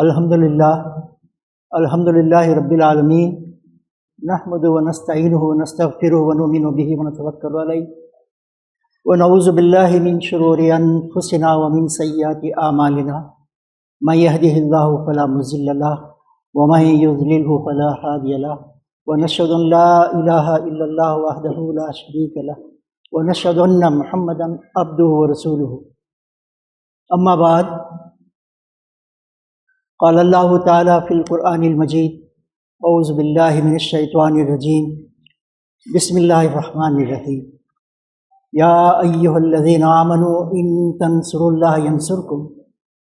الحمد للہ رب العالمین نحمد ونستعینہ ونستغفرہ ونؤمن بہ ونتوکل علیہ ونعوذ باللہ من شرور انفسنا ومن سیئات اعمالنا من یہدہ اللہ فلا مضل لہ ومن یضللہ فلا ہادی لہ ونشہد ان لا الہ الا اللہ وحدہ لا شریک لہ ونشہد ان محمدا عبدہ ورسولہ اما بعد قال اللہ تعالی فی القرآن المجید اعوذ باللہ من الشیطان الرجیم بسم اللہ الرحمن الرحیم یا ایہا الذین آمنوا ان تنصروا اللہ ینصرکم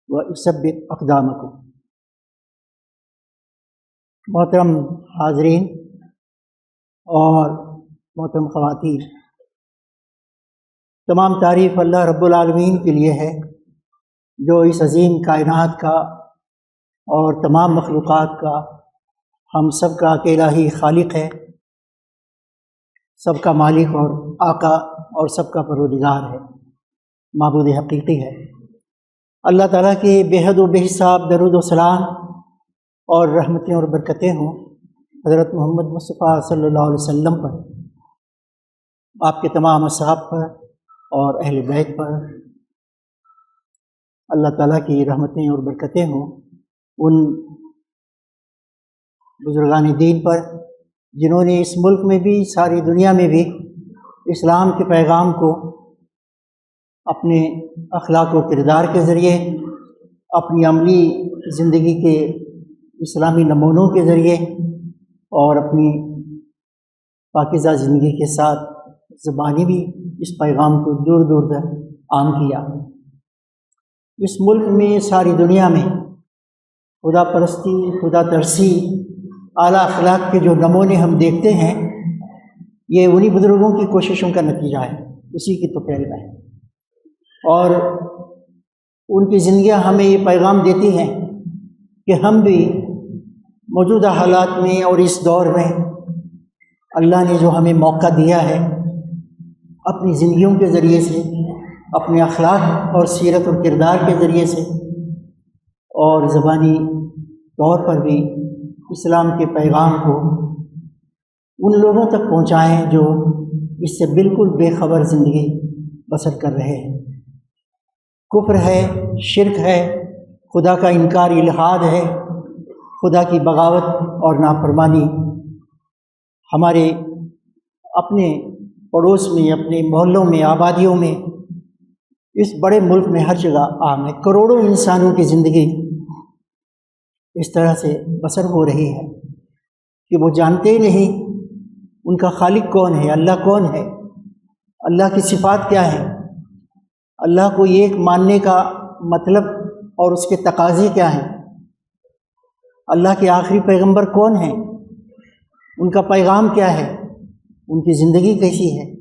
ویثبت اقدامکم۔ محترم حاضرین اور محترم خواتین، تمام تعریف اللہ رب العالمین کے لیے ہے جو اس عظیم کائنات کا اور تمام مخلوقات کا، ہم سب کا اکیلا ہی خالق ہے، سب کا مالک اور آقا اور سب کا پروردگار ہے، معبود حقیقی ہے۔ اللہ تعالیٰ کی بے حد و بے حساب درود و سلام اور رحمتیں اور برکتیں ہوں حضرت محمد مصطفیٰ صلی اللہ علیہ وسلم پر، آپ کے تمام اصحاب پر اور اہل بیت پر۔ اللہ تعالیٰ کی رحمتیں اور برکتیں ہوں ان بزرگان دین پر جنہوں نے اس ملک میں بھی ساری دنیا میں بھی اسلام کے پیغام کو اپنے اخلاق و کردار کے ذریعے، اپنی عملی زندگی کے اسلامی نمونوں کے ذریعے اور اپنی پاکیزہ زندگی کے ساتھ زبانی بھی اس پیغام کو دور دور تک عام کیا۔ اس ملک میں ساری دنیا میں خدا پرستی، خدا ترسی، اعلیٰ اخلاق کے جو نمونے ہم دیکھتے ہیں یہ انہی بزرگوں کی کوششوں کا نتیجہ ہے، اسی کی تو پہل ہے، اور ان کی زندگیاں ہمیں یہ پیغام دیتی ہیں کہ ہم بھی موجودہ حالات میں اور اس دور میں اللہ نے جو ہمیں موقع دیا ہے اپنی زندگیوں کے ذریعے سے، اپنے اخلاق اور سیرت اور کردار کے ذریعے سے اور زبانی طور پر بھی اسلام کے پیغام کو ان لوگوں تک پہنچائیں جو اس سے بالکل بے خبر زندگی بسر کر رہے ہیں۔ کفر ہے، شرک ہے، خدا کا انکار، الحاد ہے، خدا کی بغاوت اور نافرمانی ہمارے اپنے پڑوس میں، اپنے محلوں میں، آبادیوں میں، اس بڑے ملک میں ہر جگہ عام ہے۔ کروڑوں انسانوں کی زندگی اس طرح سے بسر ہو رہی ہے کہ وہ جانتے ہی نہیں ان کا خالق کون ہے، اللہ کون ہے، اللہ کی صفات کیا ہے، اللہ کو ایک ماننے کا مطلب اور اس کے تقاضے کیا ہیں، اللہ کے آخری پیغمبر کون ہیں، ان کا پیغام کیا ہے، ان کی زندگی کیسی ہے،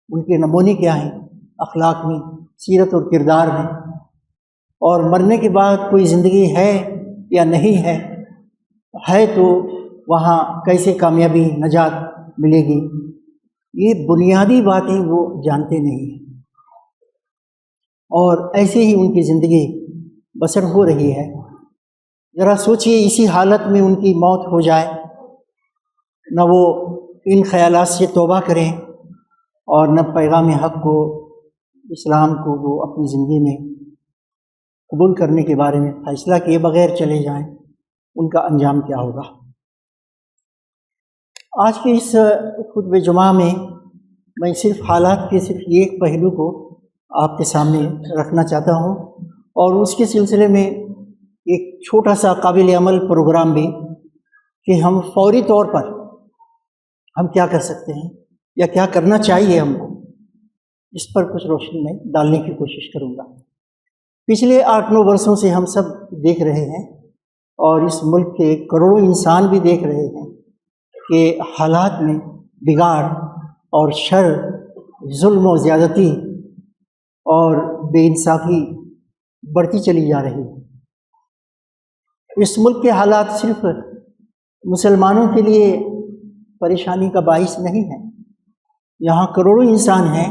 ان کے نمونے کیا ہیں اخلاق میں، سیرت اور کردار میں، اور مرنے کے بعد کوئی زندگی ہے یا نہیں ہے تو وہاں کیسے کامیابی، نجات ملے گی، یہ بنیادی باتیں وہ جانتے نہیں ہیں، اور ایسے ہی ان کی زندگی بسر ہو رہی ہے۔ ذرا سوچئے اسی حالت میں ان کی موت ہو جائے، نہ وہ ان خیالات سے توبہ کریں اور نہ پیغام حق کو، اسلام کو وہ اپنی زندگی میں قبول کرنے کے بارے میں فیصلہ کیے بغیر چلے جائیں، ان کا انجام کیا ہوگا۔ آج کے اس خطبہ جمعہ میں میں صرف حالات کے صرف ایک پہلو کو آپ کے سامنے رکھنا چاہتا ہوں، اور اس کے سلسلے میں ایک چھوٹا سا قابل عمل پروگرام بھی کہ ہم فوری طور پر ہم کیا کر سکتے ہیں یا کیا کرنا چاہیے ہم کو، اس پر کچھ روشنی میں ڈالنے کی کوشش کروں گا۔ پچھلے 8-9 برسوں سے ہم سب دیکھ رہے ہیں، اور اس ملک کے کروڑوں انسان بھی دیکھ رہے ہیں کہ حالات میں بگاڑ اور شر، ظلم و زیادتی اور بے انصافی بڑھتی چلی جا رہی ہے۔ اس ملک کے حالات صرف مسلمانوں کے لیے پریشانی کا باعث نہیں ہے، یہاں کروڑوں انسان ہیں،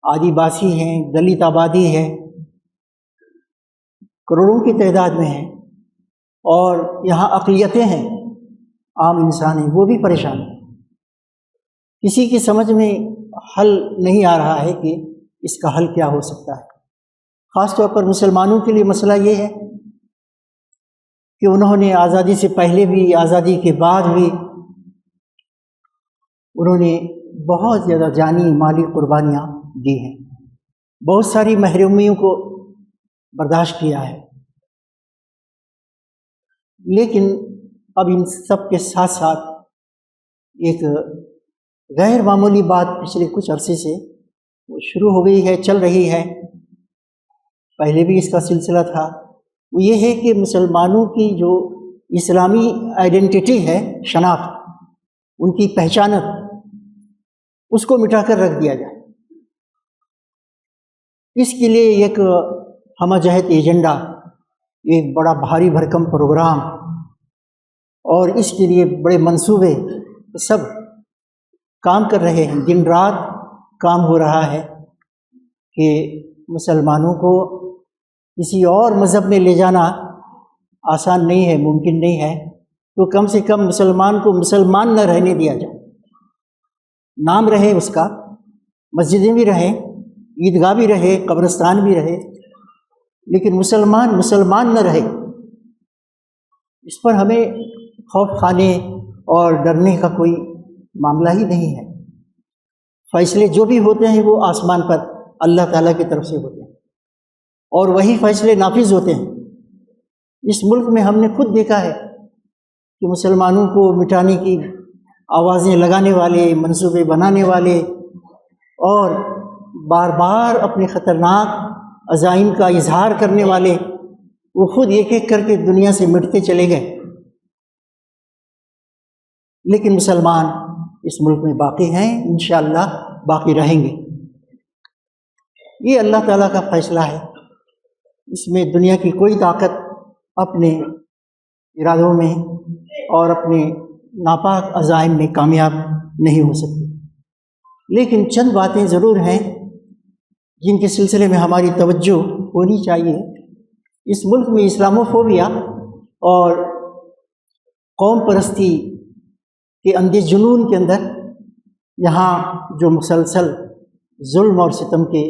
آدی باسی ہیں، دلت آبادی ہے، کروڑوں کی تعداد میں ہیں، اور یہاں اقلیتیں ہیں، عام انسان ہیں، وہ بھی پریشان ہیں۔ کسی کی سمجھ میں حل نہیں آ رہا ہے کہ اس کا حل کیا ہو سکتا ہے۔ خاص طور پر مسلمانوں کے لیے مسئلہ یہ ہے کہ انہوں نے آزادی سے پہلے بھی، آزادی کے بعد بھی انہوں نے بہت زیادہ جانی مالی قربانیاں دی ہیں، بہت ساری محرومیوں کو برداشت کیا ہے، لیکن اب ان سب کے ساتھ ساتھ ایک غیر معمولی بات پچھلے کچھ عرصے سے وہ شروع ہو گئی ہے، چل رہی ہے، پہلے بھی اس کا سلسلہ تھا۔ وہ یہ ہے کہ مسلمانوں کی جو اسلامی آئیڈینٹی ہے، شناخت، ان کی پہچانت، اس کو مٹا کر رکھ دیا جائے۔ اس کے لیے ایک ہمہ جہت ایجنڈا، ایک بڑا بھاری بھرکم پروگرام اور اس کے لیے بڑے منصوبے سب کام کر رہے ہیں، دن رات کام ہو رہا ہے کہ مسلمانوں کو کسی اور مذہب میں لے جانا آسان نہیں ہے، ممکن نہیں ہے، تو کم سے کم مسلمان کو مسلمان نہ رہنے دیا جائے۔ نام رہے اس کا، مسجدیں بھی رہیں، عیدگاہ بھی رہے، قبرستان بھی رہے، لیکن مسلمان نہ رہے۔ اس پر ہمیں خوف کھانے اور ڈرنے کا کوئی معاملہ ہی نہیں ہے۔ فیصلے جو بھی ہوتے ہیں وہ آسمان پر اللہ تعالیٰ کی طرف سے ہوتے ہیں اور وہی فیصلے نافذ ہوتے ہیں۔ اس ملک میں ہم نے خود دیکھا ہے کہ مسلمانوں کو مٹانے کی آوازیں لگانے والے، منصوبے بنانے والے اور بار بار اپنے خطرناک عزائم کا اظہار کرنے والے، وہ خود ایک ایک کر کے دنیا سے مٹتے چلے گئے، لیکن مسلمان اس ملک میں باقی ہیں، انشاءاللہ باقی رہیں گے۔ یہ اللہ تعالیٰ کا فیصلہ ہے، اس میں دنیا کی کوئی طاقت اپنے ارادوں میں اور اپنے ناپاک عزائم میں کامیاب نہیں ہو سکتی۔ لیکن چند باتیں ضرور ہیں جن کے سلسلے میں ہماری توجہ ہونی چاہیے۔ اس ملک میں اسلاموفوبیا اور قوم پرستی کے اندھے جنون کے اندر یہاں جو مسلسل ظلم اور ستم کے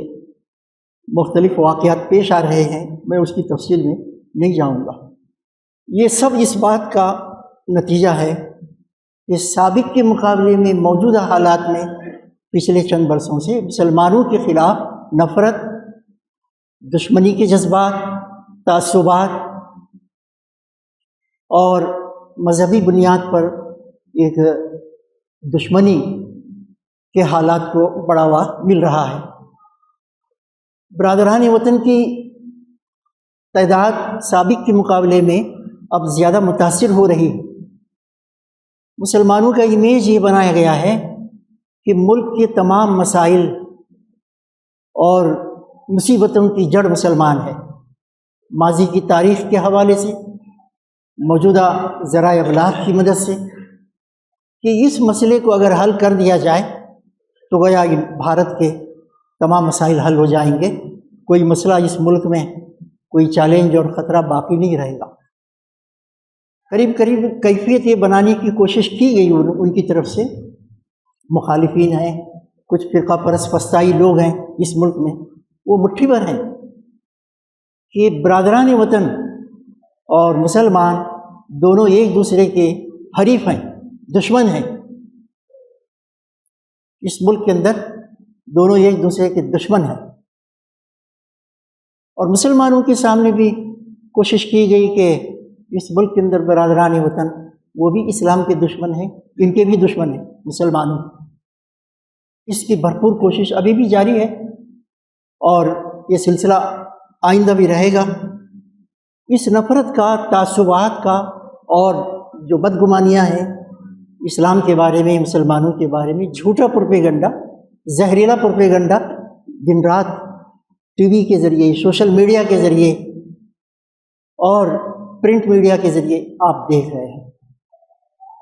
مختلف واقعات پیش آ رہے ہیں، میں اس کی تفصیل میں نہیں جاؤں گا۔ یہ سب اس بات کا نتیجہ ہے کہ سابق کے مقابلے میں موجودہ حالات میں پچھلے چند برسوں سے مسلمانوں کے خلاف نفرت، دشمنی کے جذبات، تعصبات اور مذہبی بنیاد پر ایک دشمنی کے حالات کو بڑھاوا مل رہا ہے۔ برادران وطن کی تعداد سابق کے مقابلے میں اب زیادہ متاثر ہو رہی ہے۔ مسلمانوں کا امیج یہ بنایا گیا ہے کہ ملک کے تمام مسائل اور مصیبتوں کی جڑ مسلمان ہے۔ ماضی کی تاریخ کے حوالے سے، موجودہ ذرائع ابلاغ کی مدد سے، کہ اس مسئلے کو اگر حل کر دیا جائے تو گویا بھارت کے تمام مسائل حل ہو جائیں گے، کوئی مسئلہ اس ملک میں، کوئی چیلنج اور خطرہ باقی نہیں رہے گا۔ قریب کیفیت یہ بنانے کی کوشش کی گئی ان کی طرف سے، مخالفین ہیں، کچھ فرقہ پرست فسطائی لوگ ہیں اس ملک میں، وہ مٹھی بھر ہیں کہ برادران وطن اور مسلمان دونوں ایک دوسرے کے حریف ہیں، دشمن ہیں۔ اس ملک کے اندر دونوں ایک دوسرے کے دشمن ہیں، اور مسلمانوں کے سامنے بھی کوشش کی گئی کہ اس ملک کے اندر برادران وطن وہ بھی اسلام کے دشمن ہیں، ان کے بھی دشمن ہیں مسلمانوں۔ اس کی بھرپور کوشش ابھی بھی جاری ہے اور یہ سلسلہ آئندہ بھی رہے گا۔ اس نفرت کا، تعصبات کا اور جو بدگمانیاں ہیں اسلام کے بارے میں، مسلمانوں کے بارے میں، جھوٹا پروپیگنڈا، زہریلا پروپیگنڈا دن رات ٹی وی کے ذریعے، سوشل میڈیا کے ذریعے اور پرنٹ میڈیا کے ذریعے آپ دیکھ رہے ہیں۔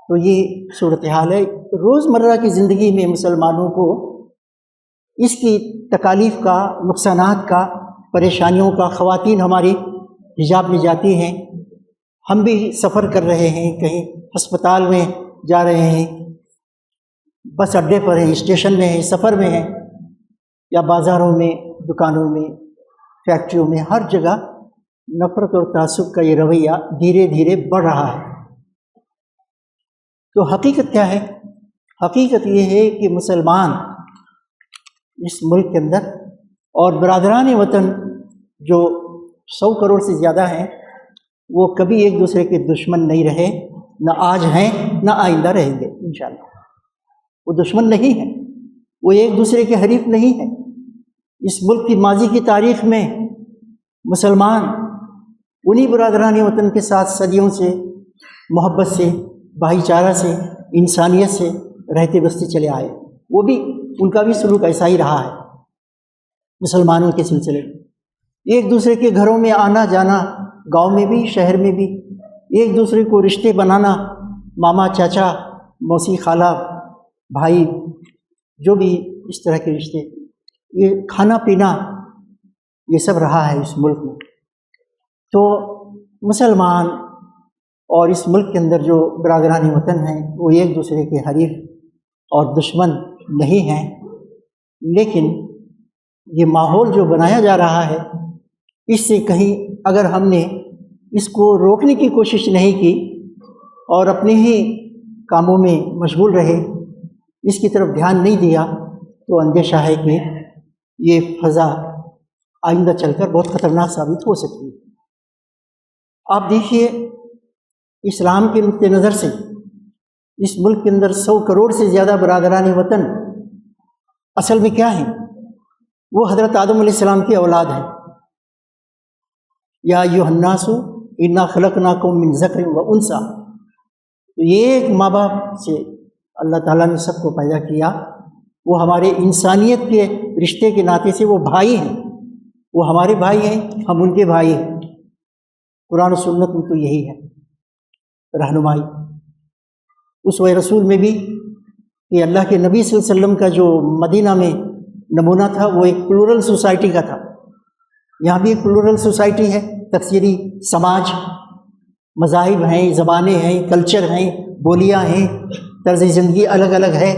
تو یہ صورتحال ہے۔ روزمرہ کی زندگی میں مسلمانوں کو اس کی تکالیف کا، نقصانات کا، پریشانیوں کا، خواتین ہماری حجاب میں جاتی ہیں ہم بھی سفر کر رہے ہیں، کہیں ہسپتال میں جا رہے ہیں، بس اڈے پر ہیں، اسٹیشن میں ہیں، سفر میں ہیں، یا بازاروں میں، دکانوں میں، فیکٹریوں میں، ہر جگہ نفرت اور تعصب کا یہ رویہ دھیرے دھیرے بڑھ رہا ہے۔ تو حقیقت کیا ہے؟ حقیقت یہ ہے کہ مسلمان اس ملک کے اندر اور برادران وطن جو 100 کروڑ سے زیادہ ہیں، وہ کبھی ایک دوسرے کے دشمن نہیں رہے، نہ آج ہیں نہ آئندہ رہیں گے انشاءاللہ۔ وہ دشمن نہیں ہیں، وہ ایک دوسرے کے حریف نہیں ہیں۔ اس ملک کی ماضی کی تاریخ میں مسلمان انہی برادران وطن کے ساتھ صدیوں سے محبت سے، بھائی چارہ سے، انسانیت سے رہتے بستے چلے آئے۔ وہ بھی، ان کا بھی سلوک ایسا ہی رہا ہے مسلمانوں کے سلسلے میں۔ ایک دوسرے کے گھروں میں آنا جانا، گاؤں میں بھی شہر میں بھی، ایک دوسرے کو رشتے بنانا، ماما چاچا موسی خالہ بھائی، جو بھی اس طرح کے رشتے، یہ کھانا پینا، یہ سب رہا ہے اس ملک میں۔ تو مسلمان اور اس ملک کے اندر جو برادران وطن ہیں وہ ایک دوسرے کے حریف اور دشمن نہیں ہیں، لیکن یہ ماحول جو بنایا جا رہا ہے، اس سے کہیں اگر ہم نے اس کو روکنے کی کوشش نہیں کی اور اپنے ہی کاموں میں مشغول رہے، اس کی طرف دھیان نہیں دیا، تو اندیشہ ہے کہ یہ فضا آئندہ چل کر بہت خطرناک ثابت ہو سکتی ہے۔ آپ دیکھیے، اسلام کے نقطہ نظر سے اس ملک کے اندر 100 کروڑ سے زیادہ برادران وطن اصل میں کیا ہیں؟ وہ حضرت آدم علیہ السلام کی اولاد ہیں۔ یا ایھا الناس انا خلقناکم من ذکر و انثی، تو یہ ایک ماں باپ سے اللہ تعالیٰ نے سب کو پیدا کیا۔ وہ ہمارے انسانیت کے رشتے کے ناطے سے وہ بھائی ہیں، وہ ہمارے بھائی ہیں، ہم ان کے بھائی ہیں۔ قرآن و سنت میں تو یہی ہے رہنمائی۔ اسوہ رسول میں بھی کہ اللہ کے نبی صلی اللہ علیہ وسلم کا جو مدینہ میں نمونہ تھا، وہ ایک پلورل سوسائٹی کا تھا۔ یہاں بھی ایک پلورل سوسائٹی ہے، تکثیری سماج، مذاہب ہیں، زبانیں ہیں، کلچر ہیں، بولیاں ہیں، طرز زندگی الگ الگ ہے،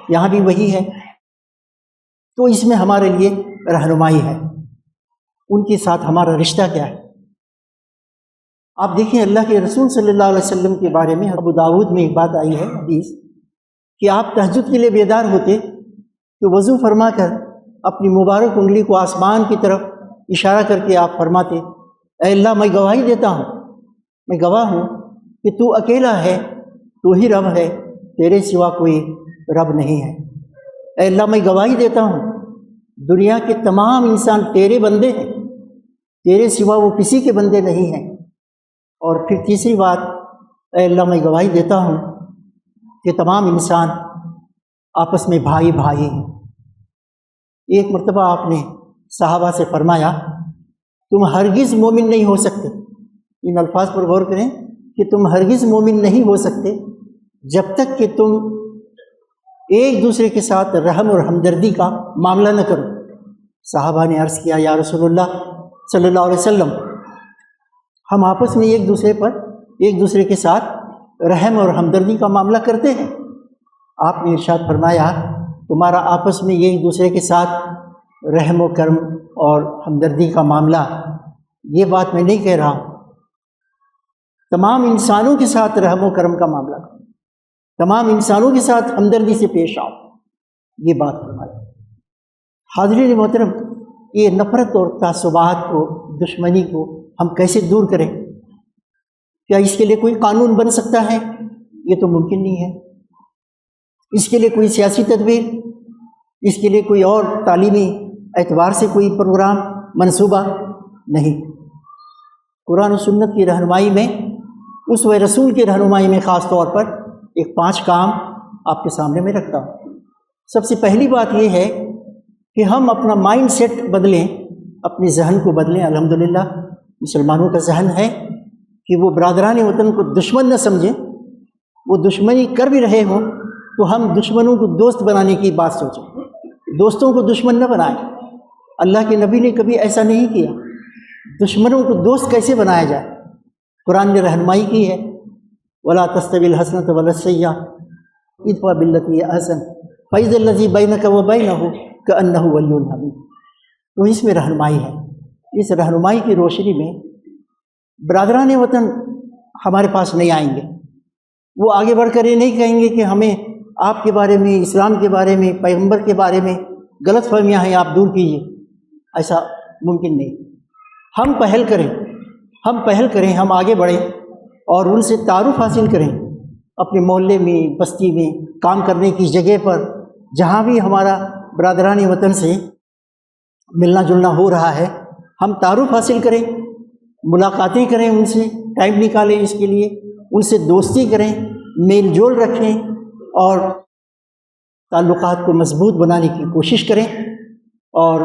یہاں بھی وہی ہے۔ تو اس میں ہمارے لیے رہنمائی ہے، ان کے ساتھ ہمارا رشتہ کیا ہے۔ آپ دیکھیں، اللہ کے رسول صلی اللہ علیہ وسلم کے بارے میں ابو داؤد میں ایک بات آئی ہے حدیث کہ آپ تہجد کے لیے بیدار ہوتے تو وضو فرما کر اپنی مبارک انگلی کو آسمان کی طرف اشارہ کر کے آپ فرماتے، اے اللہ، میں گواہی دیتا ہوں، میں گواہ ہوں کہ تو اکیلا ہے، تو ہی رب ہے، تیرے سوا کوئی رب نہیں ہے۔ اے اللہ، میں گواہی دیتا ہوں دنیا کے تمام انسان تیرے بندے ہیں، تیرے سوا وہ کسی کے بندے نہیں ہیں۔ اور پھر تیسری بات، اے اللہ، میں گواہی دیتا ہوں کہ تمام انسان آپس میں بھائی بھائی ہیں۔ ایک مرتبہ آپ نے صحابہ سے فرمایا، تم ہرگز مومن نہیں ہو سکتے، ان الفاظ پر غور کریں کہ تم ہرگز مومن نہیں ہو سکتے جب تک کہ تم ایک دوسرے کے ساتھ رحم اور ہمدردی کا معاملہ نہ کرو۔ صحابہ نے عرض کیا، یا رسول اللہ صلی اللہ علیہ وسلم، ہم آپس میں ایک دوسرے کے ساتھ رحم اور ہمدردی کا معاملہ کرتے ہیں۔ آپ نے ارشاد فرمایا، تمہارا آپس میں ایک دوسرے کے ساتھ رحم و کرم اور ہمدردی کا معاملہ، یہ بات میں نہیں کہہ رہا ہوں، تمام انسانوں کے ساتھ رحم و کرم کا معاملہ کرو، تمام انسانوں کے ساتھ ہمدردی سے پیش آؤ، یہ بات فرمائی۔ حاضرین محترم، یہ نفرت اور تعصبات کو، دشمنی کو ہم کیسے دور کریں؟ کیا اس کے لیے کوئی قانون بن سکتا ہے؟ یہ تو ممکن نہیں ہے۔ اس کے لیے کوئی سیاسی تدبیر، اس کے لیے کوئی اور تعلیمی اعتبار سے کوئی پروگرام، منصوبہ نہیں۔ قرآن و سنت کی رہنمائی میں، اسوہ رسول کی رہنمائی میں خاص طور پر ایک 5 کام آپ کے سامنے میں رکھتا ہوں۔ سب سے پہلی بات یہ ہے کہ ہم اپنا مائنڈ سیٹ بدلیں، اپنے ذہن کو بدلیں۔ الحمدللہ مسلمانوں کا ذہن ہے کہ وہ برادران وطن کو دشمن نہ سمجھیں، وہ دشمنی کر بھی رہے ہوں تو ہم دشمنوں کو دوست بنانے کی بات سوچیں، دوستوں کو دشمن نہ بنائیں۔ اللہ کے نبی نے کبھی ایسا نہیں کیا۔ دشمنوں کو دوست کیسے بنایا جائے؟ قرآن نے رہنمائی کی ہے، ولا تستوی الحسنۃ ولا السیئۃ ادفع باللتی ہی احسن فاذا الذی بینک وبینہ کأنہ ولی حمیم۔ تو اس میں رہنمائی ہے۔ اس رہنمائی کی روشنی میں برادران وطن ہمارے پاس نہیں آئیں گے، وہ آگے بڑھ کر یہ نہیں کہیں گے کہ ہمیں آپ کے بارے میں، اسلام کے بارے میں، پیغمبر کے بارے میں غلط فہمیاں ہیں، آپ دور کیجیے۔ ایسا ممکن نہیں۔ ہم پہل کریں، ہم آگے بڑھیں اور ان سے تعارف حاصل کریں، اپنے محلے میں، بستی میں، کام کرنے کی جگہ پر، جہاں بھی ہمارا برادران وطن سے ملنا جلنا ہو رہا ہے، ہم تعارف حاصل کریں، ملاقاتیں کریں، ان سے ٹائم نکالیں اس کے لیے، ان سے دوستی کریں، میل جول رکھیں اور تعلقات کو مضبوط بنانے کی کوشش کریں، اور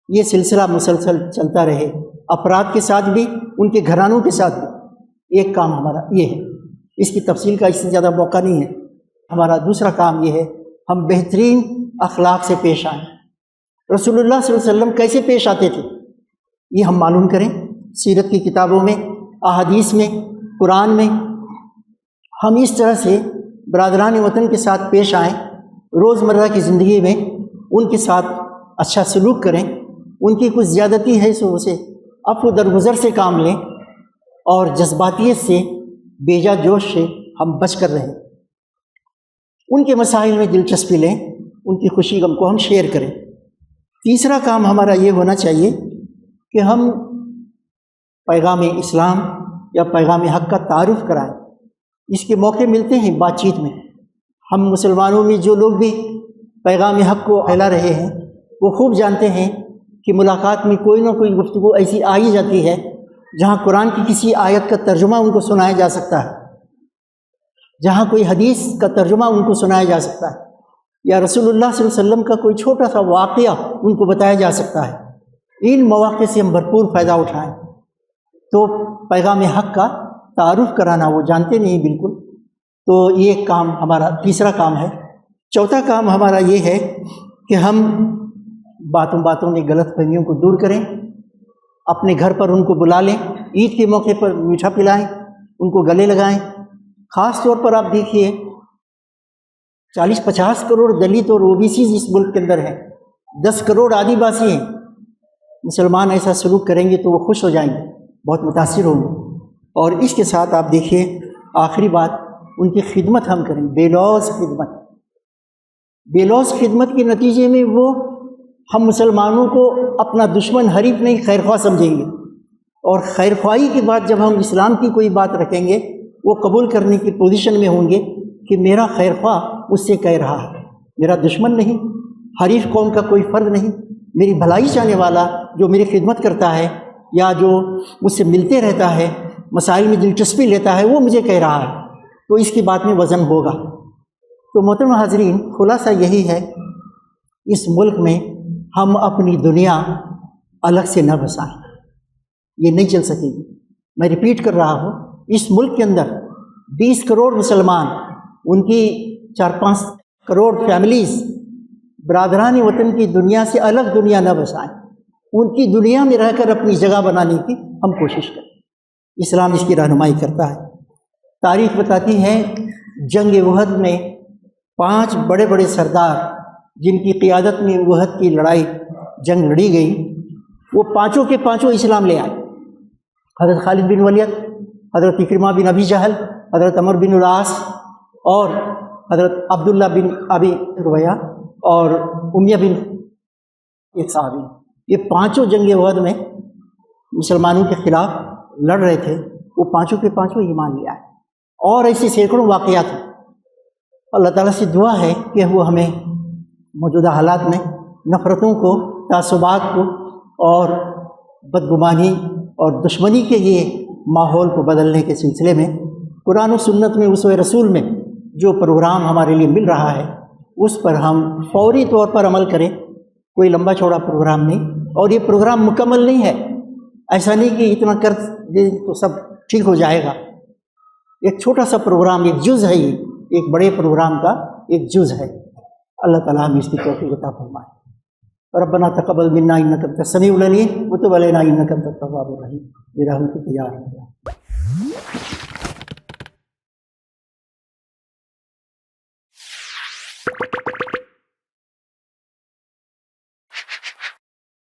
یہ سلسلہ مسلسل چلتا رہے، افراد کے ساتھ بھی، ان کے گھرانوں کے ساتھ بھی۔ ایک کام ہمارا یہ ہے، اس کی تفصیل کا اس سے زیادہ موقع نہیں ہے۔ ہمارا دوسرا کام یہ ہے، ہم بہترین اخلاق سے پیش آئیں۔ رسول اللہ صلی اللہ علیہ وسلم کیسے پیش آتے تھے یہ ہم معلوم کریں، سیرت کی کتابوں میں، احادیث میں، قرآن میں۔ ہم اس طرح سے برادران وطن کے ساتھ پیش آئیں، روزمرہ کی زندگی میں ان کے ساتھ اچھا سلوک کریں، ان کی کچھ زیادتی ہے سو اسے عفو درگزر سے کام لیں، اور جذباتیت سے، بیجا جوش سے ہم بچ کر رہیں۔ ان کے مسائل میں دلچسپی لیں، ان کی خوشی غم کو ہم شیئر کریں۔ تیسرا کام ہمارا یہ ہونا چاہیے کہ ہم پیغام اسلام یا پیغام حق کا تعارف کرائیں۔ اس کے موقع ملتے ہیں بات چیت میں۔ ہم مسلمانوں میں جو لوگ بھی پیغام حق کو پھیلا رہے ہیں وہ خوب جانتے ہیں کہ ملاقات میں کوئی نہ کوئی گفتگو ایسی آ ہی جاتی ہے جہاں قرآن کی کسی آیت کا ترجمہ ان کو سنایا جا سکتا ہے، جہاں کوئی حدیث کا ترجمہ ان کو سنایا جا سکتا ہے، یا رسول اللہ صلی اللہ علیہ وسلم کا کوئی چھوٹا سا واقعہ ان کو بتایا جا سکتا ہے۔ ان مواقع سے ہم بھرپور فائدہ اٹھائیں۔ تو پیغام حق کا تعارف کرانا وہ جانتے نہیں بالکل، تو یہ کام ہمارا تیسرا کام ہے۔ چوتھا کام ہمارا یہ ہے کہ ہم باتوں میں غلط فہمیوں کو دور کریں، اپنے گھر پر ان کو بلا لیں، عید کے موقع پر میٹھا پلائیں، ان کو گلے لگائیں۔ خاص طور پر آپ دیکھیے 40-50 کروڑ دلت اور اوبیسیز اس ملک کے اندر ہیں، 10 کروڑ آدی باسی ہیں۔ مسلمان ایسا سلوک کریں گے تو وہ خوش ہو جائیں گے، بہت متاثر ہوں گے۔ اور اس کے ساتھ آپ دیکھیے آخری بات، ان کی خدمت ہم کریں، بے لوث خدمت کے نتیجے میں وہ ہم مسلمانوں کو اپنا دشمن حریف نہیں خیر خواہ سمجھیں گے، اور خیر خواہی کے بعد جب ہم اسلام کی کوئی بات رکھیں گے وہ قبول کرنے کی پوزیشن میں ہوں گے کہ میرا خیر خواہ مجھ سے کہہ رہا ہے، میرا دشمن نہیں، حریف قوم کا کوئی فرد نہیں، میری بھلائی چاہنے والا جو میری خدمت کرتا ہے یا جو مجھ سے ملتے رہتا ہے، مسائل میں دلچسپی لیتا ہے، وہ مجھے کہہ رہا ہے، تو اس کی بات میں وزن ہوگا۔ تو محترم حاضرین، خلاصہ یہی ہے، اس ملک میں ہم اپنی دنیا الگ سے نہ بسائیں، یہ نہیں چل سکے گی۔ میں ریپیٹ کر رہا ہوں، اس ملک کے اندر 20 کروڑ مسلمان، ان کی 4-5 کروڑ فیملیز، برادران وطن کی دنیا سے الگ دنیا نہ بسائیں، ان کی دنیا میں رہ کر اپنی جگہ بنانے کی ہم کوشش کریں۔ اسلام اس کی رہنمائی کرتا ہے۔ تاریخ بتاتی ہے جنگ احد میں 5 بڑے بڑے سردار جن کی قیادت میں احد کی جنگ لڑی گئی، وہ پانچوں کے پانچوں اسلام لے آئے۔ حضرت خالد بن ولید، حضرت اکرمہ بن ابی جہل، حضرت عمر بن العاص اور حضرت عبداللہ بن ابی رویہ اور امیہ بن ایک صحابی، یہ پانچوں جنگ احد میں مسلمانوں کے خلاف لڑ رہے تھے، وہ پانچوں کے پانچوں ایمان لے آئے۔ اور ایسے سینکڑوں واقعات ہیں۔ اللہ تعالیٰ سے دعا ہے کہ وہ ہمیں موجودہ حالات میں نفرتوں کو، تعصبات کو اور بدگمانی اور دشمنی کے یہ ماحول کو بدلنے کے سلسلے میں قرآن و سنت میں، اسوہ رسول میں جو پروگرام ہمارے لیے مل رہا ہے اس پر ہم فوری طور پر عمل کریں۔ کوئی لمبا چوڑا پروگرام نہیں، اور یہ پروگرام مکمل نہیں ہے، ایسا نہیں کہ اتنا کر دیں تو سب ٹھیک ہو جائے گا۔ ایک چھوٹا سا پروگرام، ایک جز ہے، یہ ایک بڑے پروگرام کا ایک جز ہے۔ اللہ تعالیٰ ہمیں اس کی توفیق عطا فرمائے۔ ربنا تقبل منا انک انت السمیع العلیم وتب علینا انک انت التواب الرحیم برحمتک یا ارحم الراحمین۔ ہیں۔